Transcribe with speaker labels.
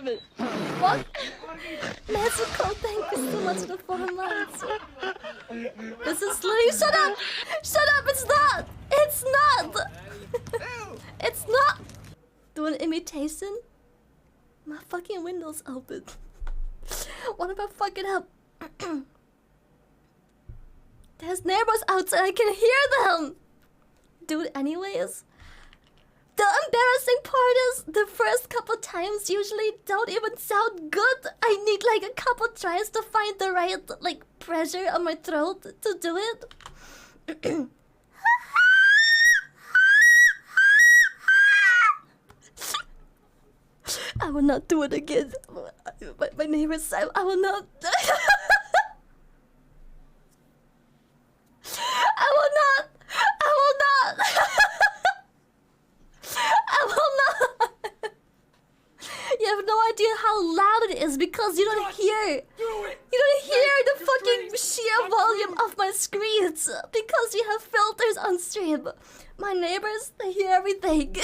Speaker 1: love it.
Speaker 2: What? Mexico, thank you so much for the 4 months. This is literally. Shut up! Shut up! It's not! It's not! It's not! Do an imitation? My fucking window's open. What if I fuck it up? There's neighbors outside, I can hear them! Dude, anyways. The embarrassing part is the first couple times usually don't even sound good. I need like a couple tries to find the right like pressure on my throat to do it. I will not do it again. My neighbors, I will not. I will not. I will not. I will not. You have no idea how loud it is because you don't hear. You don't hear the fucking sheer volume of my screens because you have filters on stream. My neighbors, they hear everything.